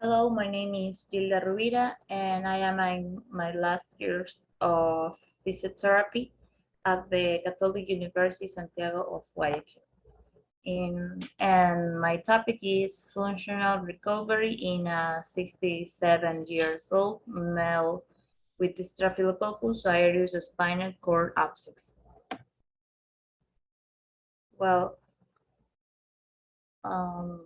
Hello, my name is Gilda Rubira, and I am in my last years of physiotherapy at the Catholic University Santiago of Guayaquil. And my topic is functional recovery in a 67 years old male with staphylococcus aureus spinal cord abscess. Well, um,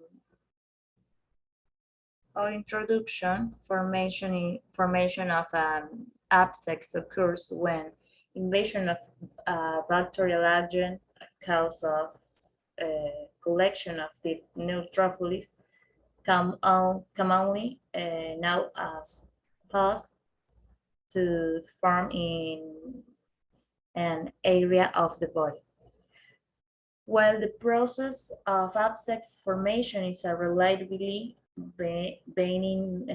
our introduction, formation of an abscess occurs when invasion of bacterial agent cause of collection of the neutrophils commonly now as pus to form in an area of the body. While the process of abscess formation is a relatively benign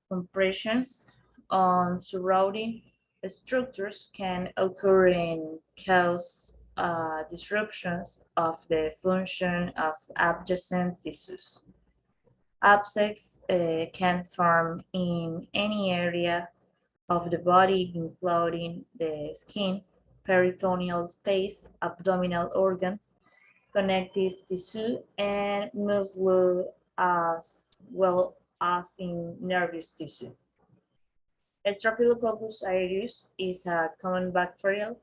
compressions on surrounding structures can occur and cause disruptions of the function of adjacent tissues. Abscess can form in any area of the body, including the skin, peritoneal space, abdominal organs, connective tissue, and muscle, as well as in nervous tissue. Staphylococcus aureus is a common bacterial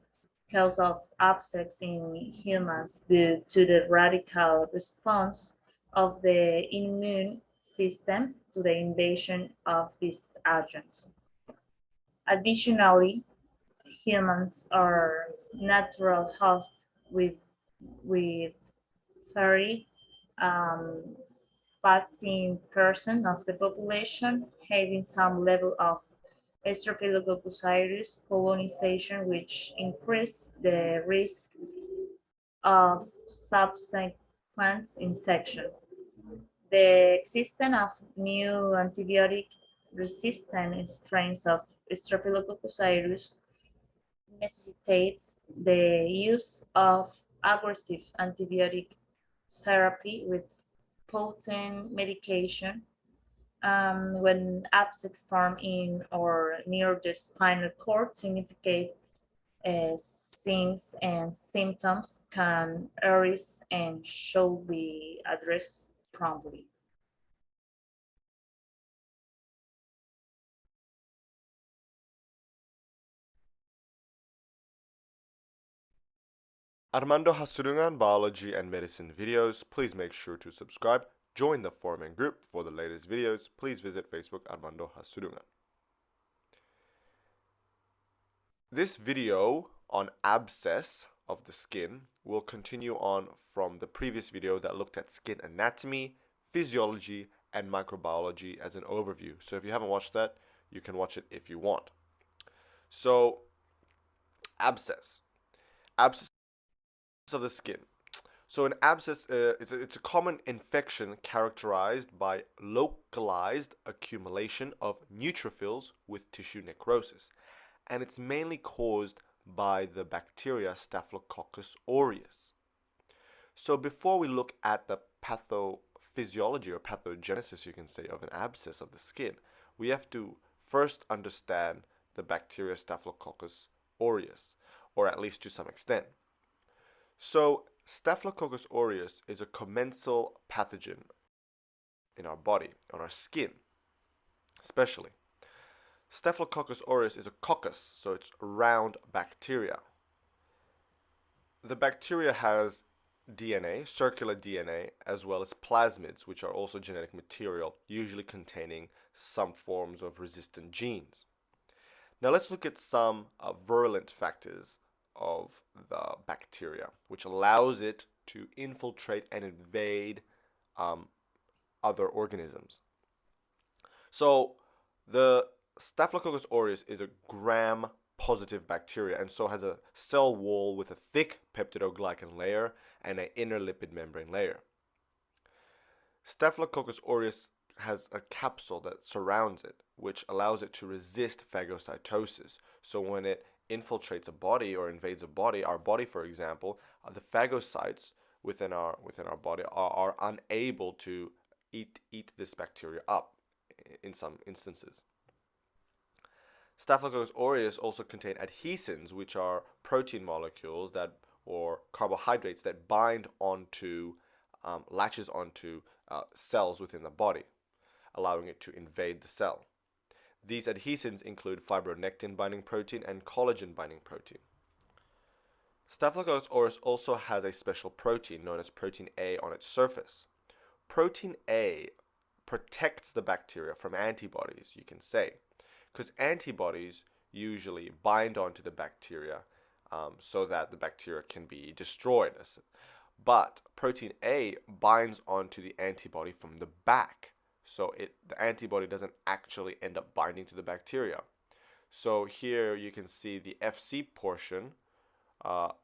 cause of abscess in humans due to the radical response of the immune system to the invasion of this agent. Additionally, humans are natural hosts with sorry, um, 15% of the population having some level of Staphylococcus aureus colonization, which increase the risk of subsequent infection. The existence of new antibiotic-resistant strains of Staphylococcus aureus necessitates the use of aggressive antibiotic therapy with potent medication when abscess form in or near the spinal cord, significant uh, signs and symptoms can arise and should be addressed promptly. Armando Hasurungan Biology and Medicine videos. Please make sure to subscribe. Join the forum and group for the latest videos. Please visit Facebook Armando Hasurungan. This video on abscess of the skin will continue on from the previous video that looked at skin anatomy, physiology, and microbiology as an overview. So if you haven't watched that, you can watch it if you want. So, abscess. Abscess of the skin. So an abscess it's a common infection characterized by localized accumulation of neutrophils with tissue necrosis, and it's mainly caused by the bacteria Staphylococcus aureus. So before we look at the pathophysiology or pathogenesis, you can say, of an abscess of the skin, we have to first understand the bacteria Staphylococcus aureus, or at least to some extent. So Staphylococcus aureus is a commensal pathogen in our body, on our skin, especially. Staphylococcus aureus is a coccus, so it's round bacteria. The bacteria has DNA, circular DNA, as well as plasmids, which are also genetic material, usually containing some forms of resistant genes. Now let's look at some virulent factors of the bacteria, which allows it to infiltrate and invade other organisms. So the Staphylococcus aureus is a gram-positive bacteria, and so has a cell wall with a thick peptidoglycan layer and an inner lipid membrane layer. Staphylococcus aureus has a capsule that surrounds it, which allows it to resist phagocytosis. So when it infiltrates a body or invades a body, our body, for example, the phagocytes within our body are unable to eat this bacteria up in some instances. Staphylococcus aureus also contain adhesins, which are protein molecules or carbohydrates that bind onto, latches onto cells within the body, allowing it to invade the cell. These adhesins include fibronectin binding protein and collagen binding protein. Staphylococcus aureus also has a special protein known as protein A on its surface. Protein A protects the bacteria from antibodies, you can say, because antibodies usually bind onto the bacteria so that the bacteria can be destroyed. But protein A binds onto the antibody from the back, so the antibody doesn't actually end up binding to the bacteria. So here you can see the Fc portion,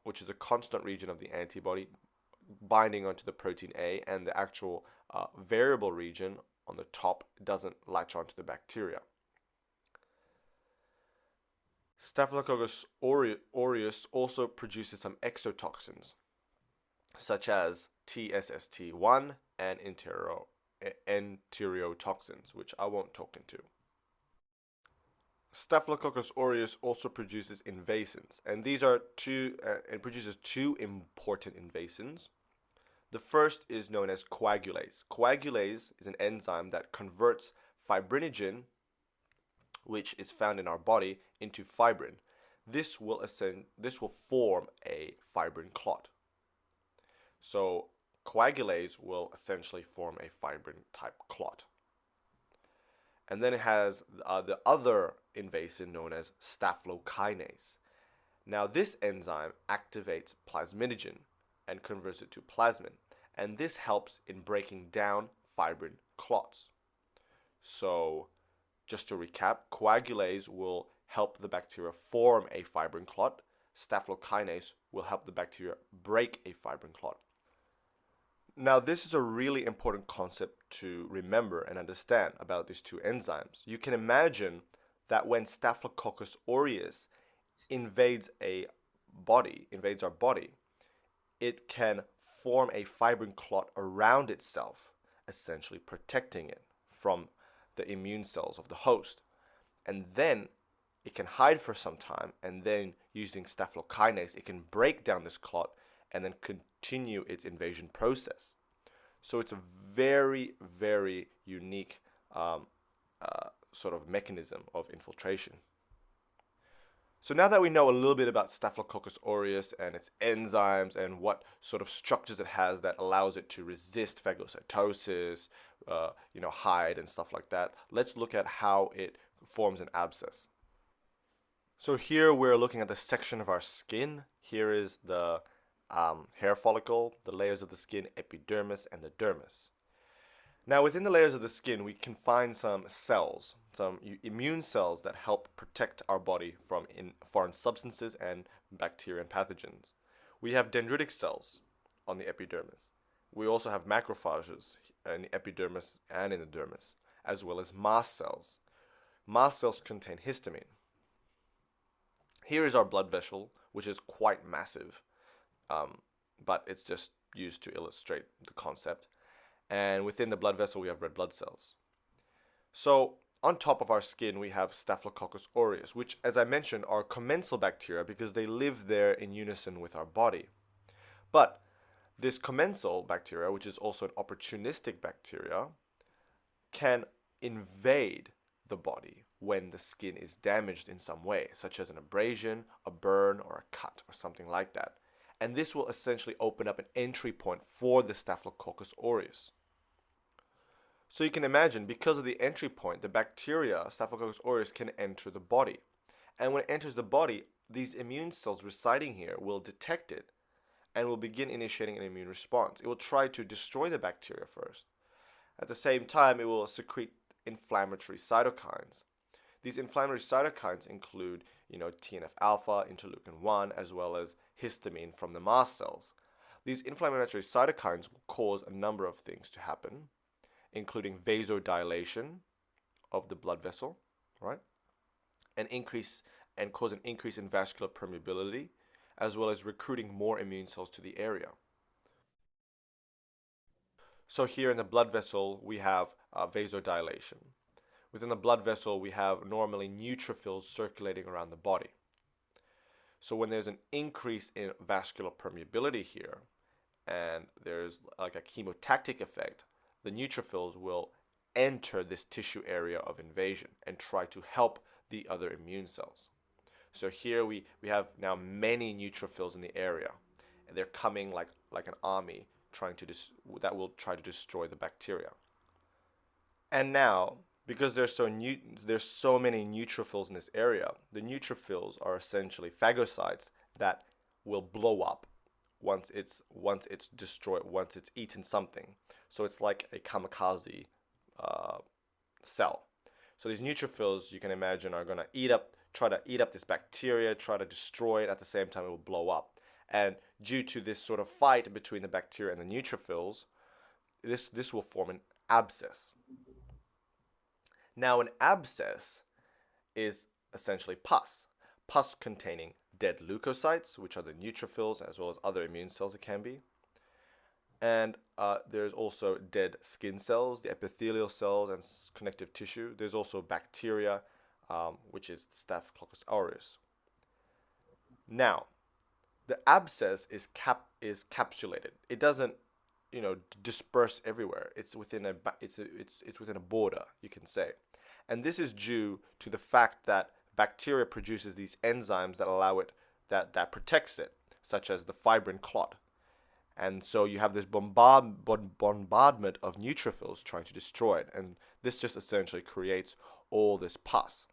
which is the constant region of the antibody, binding onto the protein A, and the actual variable region on the top doesn't latch onto the bacteria. Staphylococcus aureus also produces some exotoxins, such as TSST1 and enterotoxins, which I won't talk into. Staphylococcus aureus also produces invasins, and these are it produces two important invasins. The first is known as coagulase. Coagulase is an enzyme that converts fibrinogen, which is found in our body, into fibrin. This will form a fibrin clot. So coagulase will essentially form a fibrin type clot. And then it has the other invasin known as staphylokinase. Now this enzyme activates plasminogen and converts it to plasmin, and this helps in breaking down fibrin clots. So just to recap, coagulase will help the bacteria form a fibrin clot. Staphylokinase will help the bacteria break a fibrin clot. Now, this is a really important concept to remember and understand about these two enzymes. You can imagine that when Staphylococcus aureus invades our body, it can form a fibrin clot around itself, essentially protecting it from the immune cells of the host. And then it can hide for some time, and then using staphylokinase, it can break down this clot and then continue its invasion process. So it's a very, very unique sort of mechanism of infiltration. So now that we know a little bit about Staphylococcus aureus and its enzymes and what sort of structures it has that allows it to resist phagocytosis, hide and stuff like that, let's look at how it forms an abscess. So here we're looking at the section of our skin. Here is the hair follicle, the layers of the skin, epidermis, and the dermis. Now within the layers of the skin, we can find some cells, some immune cells that help protect our body from foreign substances and bacteria and pathogens. We have dendritic cells on the epidermis. We also have macrophages in the epidermis and in the dermis, as well as mast cells. Mast cells contain histamine. Here is our blood vessel, which is quite massive, but it's just used to illustrate the concept. And within the blood vessel, we have red blood cells. So on top of our skin, we have Staphylococcus aureus, which, as I mentioned, are commensal bacteria because they live there in unison with our body. But this commensal bacteria, which is also an opportunistic bacteria, can invade the body when the skin is damaged in some way, such as an abrasion, a burn, or a cut, or something like that. And this will essentially open up an entry point for the Staphylococcus aureus. So you can imagine, because of the entry point, the bacteria, Staphylococcus aureus, can enter the body. And when it enters the body, these immune cells residing here will detect it and will begin initiating an immune response. It will try to destroy the bacteria first. At the same time, it will secrete inflammatory cytokines. These inflammatory cytokines include, TNF-alpha, interleukin-1, as well as histamine from the mast cells. These inflammatory cytokines will cause a number of things to happen, including vasodilation of the blood vessel, right? Cause an increase in vascular permeability, as well as recruiting more immune cells to the area. So here in the blood vessel, we have vasodilation. Within the blood vessel, we have normally neutrophils circulating around the body. So when there's an increase in vascular permeability here, and there's like a chemotactic effect, the neutrophils will enter this tissue area of invasion and try to help the other immune cells. So here we have now many neutrophils in the area, and they're coming like an army trying to that will try to destroy the bacteria. And now, because there's so many neutrophils in this area, the neutrophils are essentially phagocytes that will blow up once it's destroyed, once it's eaten something. So it's like a kamikaze cell. So these neutrophils, you can imagine, are going to try to eat up this bacteria, try to destroy it. At the same time, it will blow up. And due to this sort of fight between the bacteria and the neutrophils, this will form an abscess. Now, an abscess is essentially pus. Pus containing dead leukocytes, which are the neutrophils, as well as other immune cells it can be. And there's also dead skin cells, the epithelial cells and connective tissue. There's also bacteria, which is staphylococcus aureus. Now, the abscess is capsulated. It doesn't, disperse everywhere. It's within a border, you can say. And this is due to the fact that bacteria produces these enzymes that allow it, that protects it, such as the fibrin clot. And so you have this bombardment of neutrophils trying to destroy it, and this just essentially creates all this pus.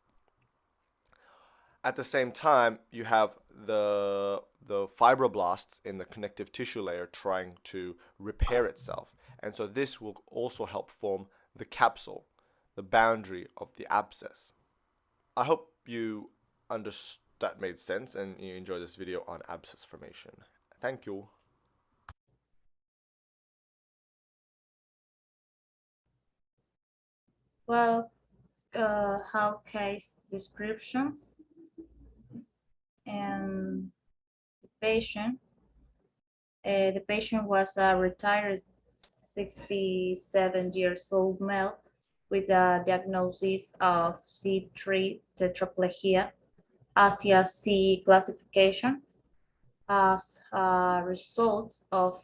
At the same time, you have the fibroblasts in the connective tissue layer trying to repair itself, and so this will also help form the capsule, the boundary of the abscess. I hope you understood, that made sense, and you enjoyed this video on abscess formation. Thank you. Well, how case descriptions and patient. The patient was a retired 67 years old male with a diagnosis of C3 tetraplegia, ASIA C classification, as a result of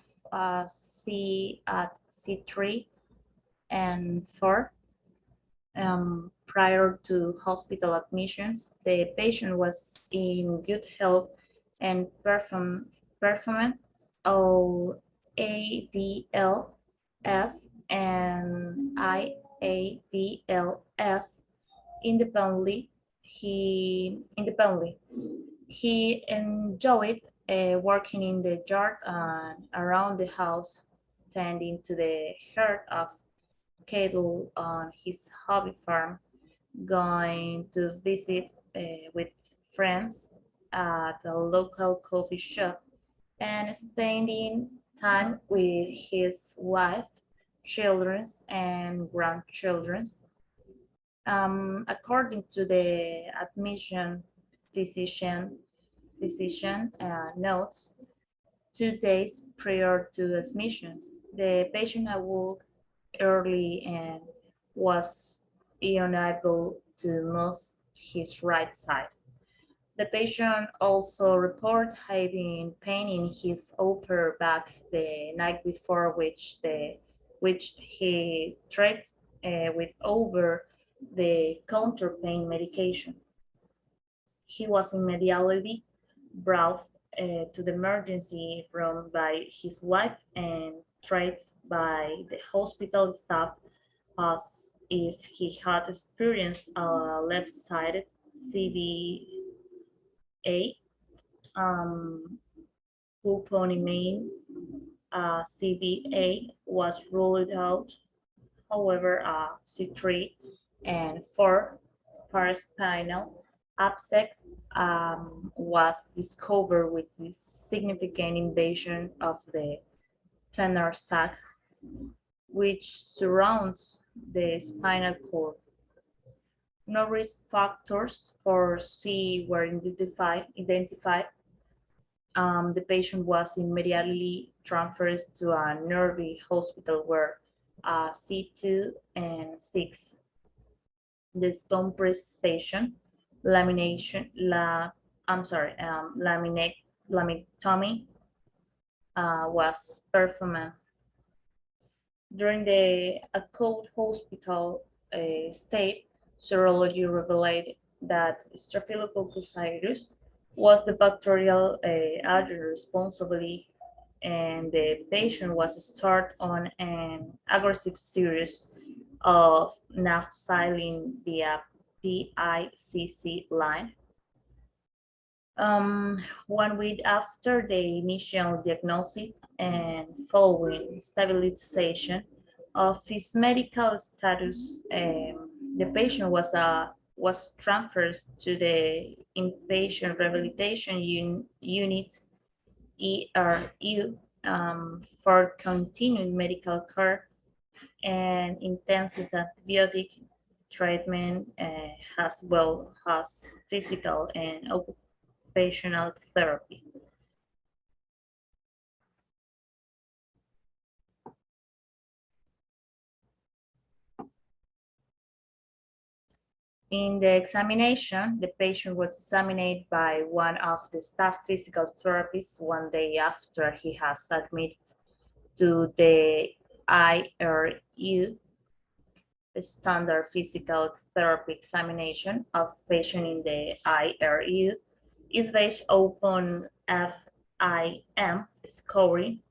C at C3 and 4. Prior to hospital admissions, the patient was in good health and performed ADLS and IADLS independently. He enjoyed working in the yard and around the house, tending to the herd of cattle on his hobby farm, going to visit with friends at a local coffee shop, and spending time with his wife, children, and grandchildren. According to the admission physician notes, 2 days prior to admissions, the patient awoke early and was unable to move his right side. The patient also reported having pain in his upper back the night before, which he treated with over the counter pain medication. He was immediately brought to the emergency room by his wife and treated by the hospital staff as if he had experienced a left-sided CVA, buponimine. CVA was ruled out. However, C3 and 4 paraspinal abscess was discovered with this significant invasion of the thenar sac, which surrounds the spinal cord. No risk factors for C were identified. The patient was immediately transferred to a nerve hospital where C2 and 6. Decompression, lamination, laminectomy was performed. During the acute hospital state, serology revealed that staphylococcus aureus was the bacterial agent responsible, and the patient was started on an aggressive series of naphthalene via PICC line. 1 week after the initial diagnosis and following stabilization of his medical status, the patient was transferred to the inpatient rehabilitation unit (ERU) for continued medical care and intensive antibiotic treatment, as well as physical and occupational therapy. In the examination, the patient was examined by one of the staff physical therapists 1 day after he was admitted to the IRU. Standard physical therapy examination of patient in the IRU is based upon FIM scoring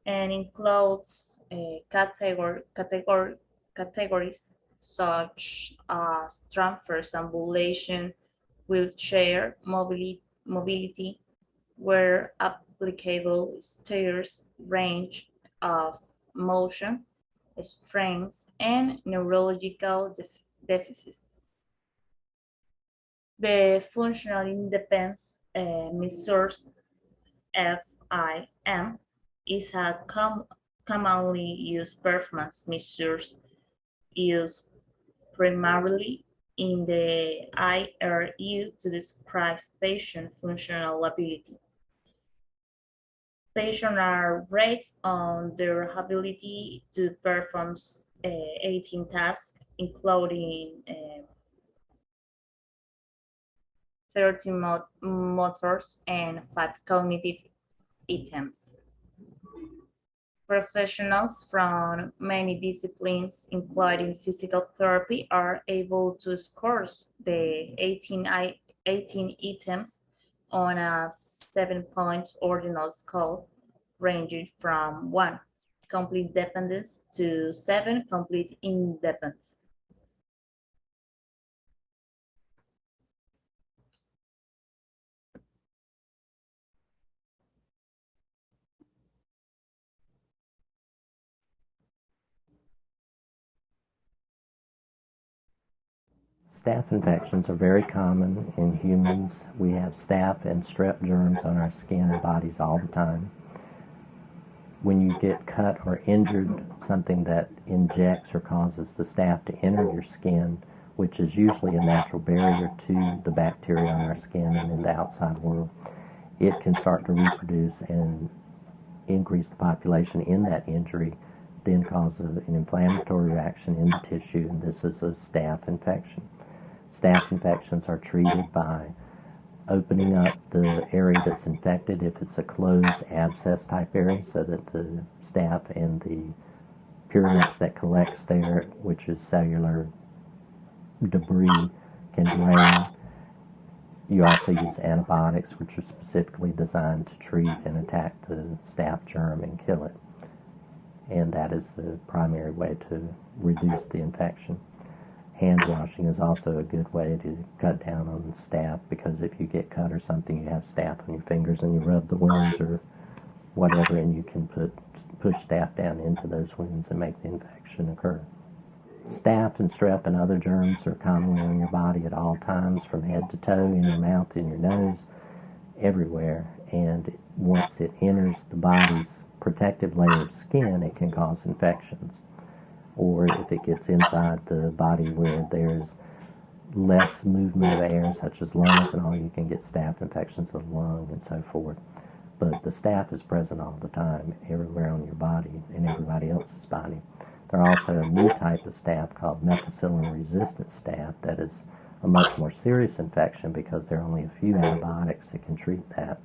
and includes categories such as transfers, ambulation, wheelchair, mobility, where applicable, stairs, range of motion, strengths, and neurological deficits. The functional independence measures FIM is a commonly used performance measures used primarily in the IRU to describe patient functional ability. Patients are rated on their ability to perform 18 tasks, including 13 motors and 5 cognitive items. Professionals from many disciplines, including physical therapy, are able to score the 18 items on a 7-point ordinal scale, ranging from 1, complete dependence, to 7, complete independence. Staph infections are very common in humans. We have staph and strep germs on our skin and bodies all the time. When you get cut or injured, something that injects or causes the staph to enter your skin, which is usually a natural barrier to the bacteria on our skin and in the outside world, it can start to reproduce and increase the population in that injury, then cause an inflammatory reaction in the tissue, and this is a staph infection. Staph infections are treated by opening up the area that's infected if it's a closed abscess type area, so that the staph and the purulence that collects there, which is cellular debris, can drain. You also use antibiotics, which are specifically designed to treat and attack the staph germ and kill it. And that is the primary way to reduce the infection. Hand washing is also a good way to cut down on staph, because if you get cut or something, you have staph on your fingers and you rub the wounds or whatever, and you can push staph down into those wounds and make the infection occur. Staph and strep and other germs are commonly on your body at all times, from head to toe, in your mouth, in your nose, everywhere. And once it enters the body's protective layer of skin, it can cause infections. Or if it gets inside the body where there's less movement of air, such as lungs and all, you can get staph infections of the lung and so forth. But the staph is present all the time, everywhere on your body and everybody else's body. There are also a new type of staph called methicillin-resistant staph that is a much more serious infection because there are only a few antibiotics that can treat that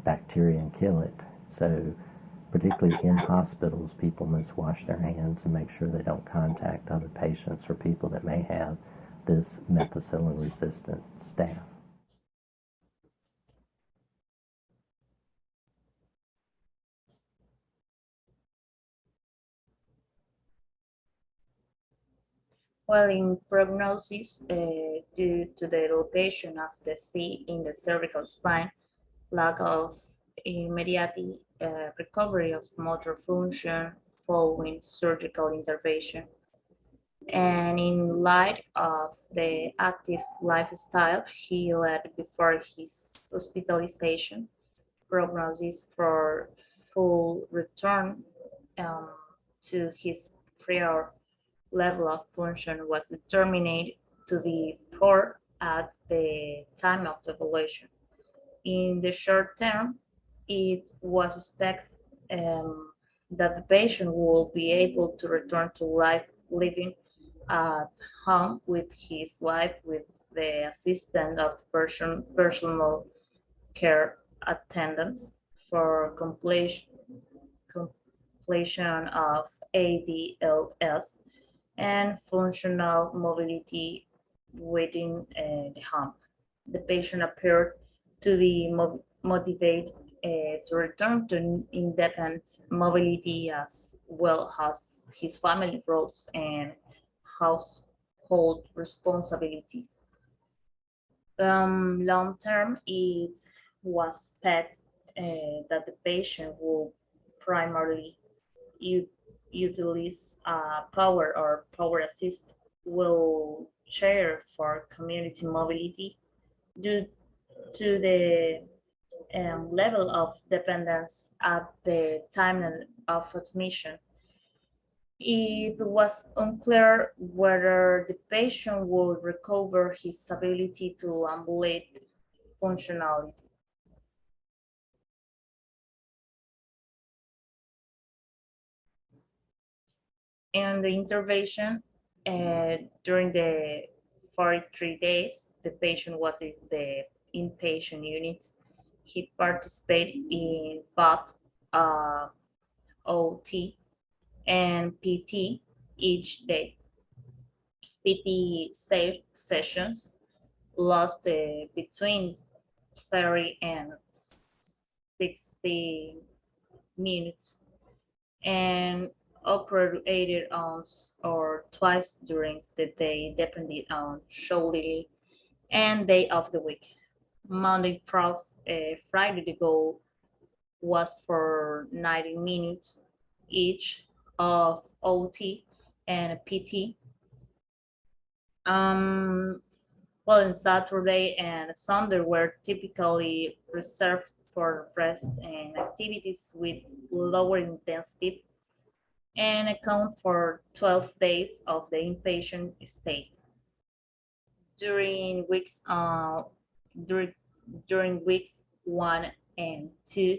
bacteria and kill it. So particularly in hospitals, people must wash their hands and make sure they don't contact other patients or people that may have this methicillin-resistant staph. Well, in prognosis, due to the location of the C in the cervical spine, lack of immediate recovery of motor function following surgical intervention, and in light of the active lifestyle he led before his hospitalization, prognosis for full return um, to his prior level of function was determined to be poor at the time of evaluation. In the short term, it was expected that the patient will be able to return to life living at home with his wife with the assistance of personal care attendants for completion of ADLS and functional mobility within the home. The patient appeared to be motivated to return to independent mobility as well as his family roles and household responsibilities. Long term, it was expected that the patient will primarily u- utilize power or power assist wheelchair for community mobility due to the level of dependence at the time of admission. It was unclear whether the patient would recover his ability to ambulate functionality. In the intervention, during the 43 days, the patient was in the inpatient unit. He participated in both uh, OT and PT each day. PT sessions lasted between 30 and 60 minutes and operated once or twice during the day, depending on schedule and day of the week. Monday through Friday, the goal was for 90 minutes each of OT and PT. Um, well, in Saturday and Sunday were typically reserved for rest and activities with lower intensity and account for 12 days of the inpatient stay. During weeks during, during weeks 1 and 2,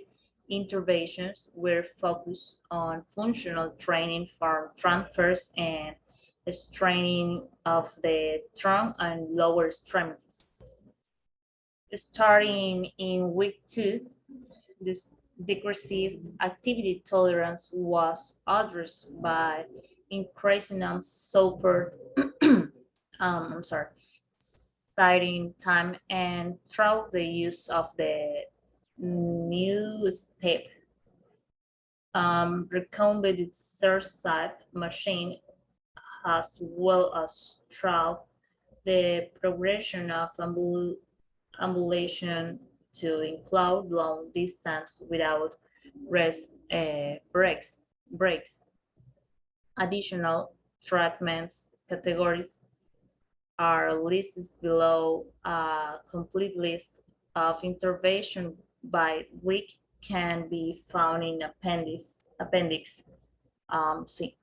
interventions were focused on functional training for transfers and straining of the trunk and lower extremities. Starting in week 2, this decreased activity tolerance was addressed by increasing support citing time and through the use of the new step recombinant exercise machine as well as through the progression of ambulation to include long distance without rest breaks. Additional treatments categories are listed below. A complete list of intervention by week can be found in appendix C.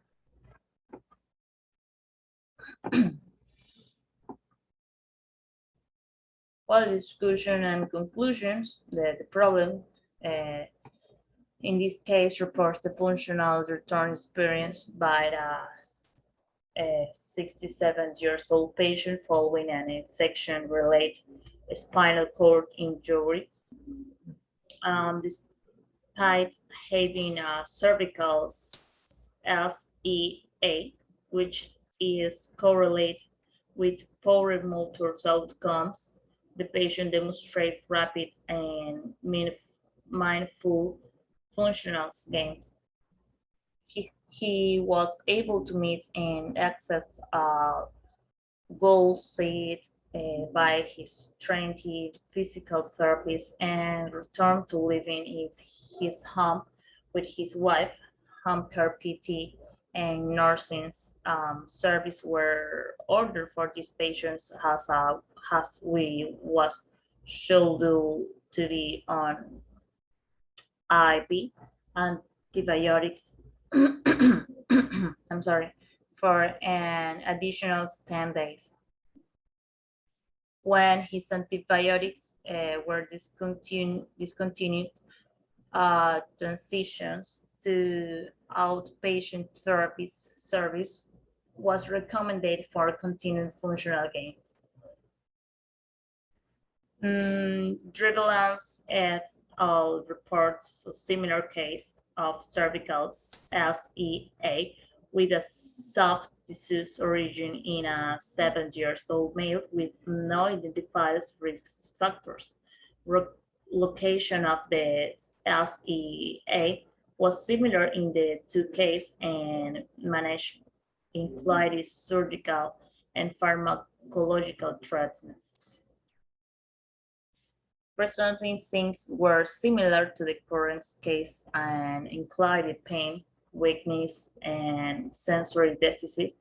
Well, discussion and conclusions. The problem uh, in this case, reports the functional return experienced by a 67 years old patient following an infection-related spinal cord injury. Despite having a cervical SEA, which is correlated with poor motor outcomes, the patient demonstrates rapid and mindful functional gains. He was able to meet and access goals set by his trained physical therapist and returned to living in his home with his wife. Home care PT and nursing service were ordered for these patients as we was scheduled to be on IV antibiotics. I'm sorry, for an additional 10 days. When his antibiotics were discontinued, transitions to outpatient therapy service was recommended for continued functional gains. Drivelance et al. Reports a similar case of cervical SEA with a soft tissue origin in a 7-year-old male with no identified risk factors. Location of the SEA was similar in the two cases and management included surgical and pharmacological treatments. Presenting things were similar to the current case and included pain, weakness, and sensory deficit.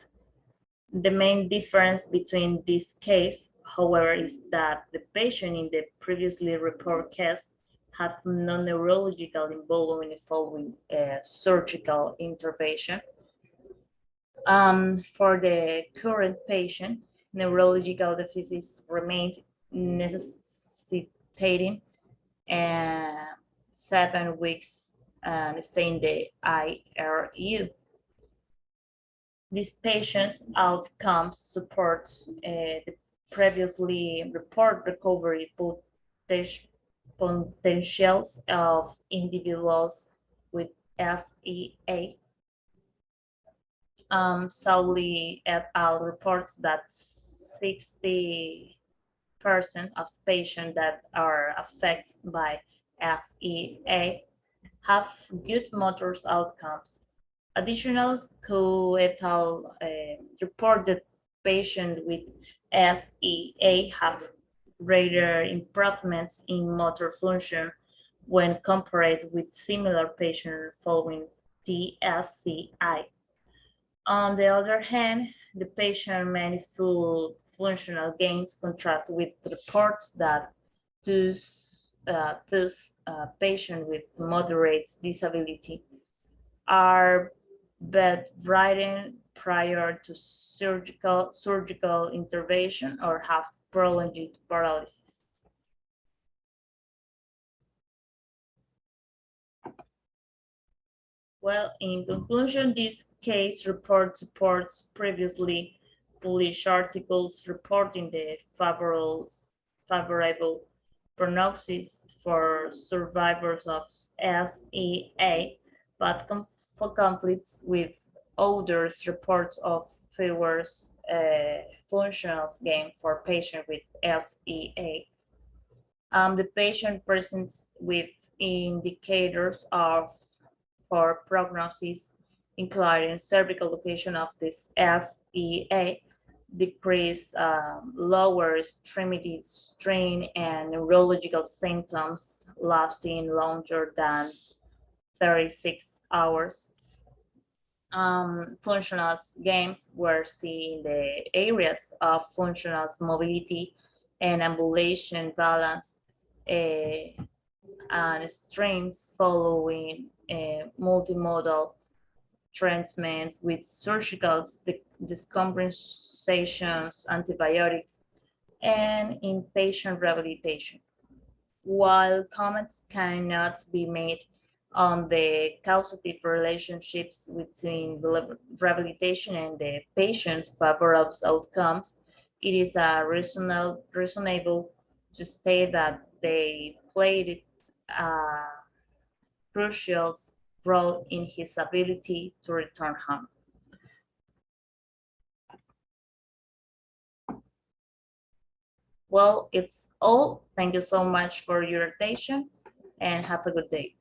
The main difference between this case, however, is that the patient in the previously reported case had no neurological involvement following a surgical intervention. For the current patient, neurological deficits remained necessitating 7 weeks stay in the IRU. These patients' outcomes support the previously reported recovery potentials of individuals with SEA. Sauli et al. Reports that 60% of patients that are affected by SEA have good motor outcomes. Additionally, Ku et al. Report that patients with SEA have greater improvements in motor function when compared with similar patients following TSCI. On the other hand, the patient manifold functional gains contrast with reports that those patients with moderate disability are bedridden prior to surgical intervention or have prolonged paralysis. Well, in conclusion, this case report supports previously published articles reporting the favorable prognosis for survivors of SEA, but conflicts with others reports of fewer functional gain for patients with SEA. The patient presents with indicators of for prognosis, including cervical location of this SEA, decrease lower extremity strain and neurological symptoms lasting longer than 36 hours. Functional gains were seen in the areas of functional mobility and ambulation balance and strains following multimodal treatment with surgical decompensations, antibiotics, and inpatient rehabilitation. While comments cannot be made on the causative relationships between rehabilitation and the patient's favorable outcomes, it is reasonable to state that they played a crucial role in his ability to return home. Well, it's all. Thank you so much for your attention and have a good day.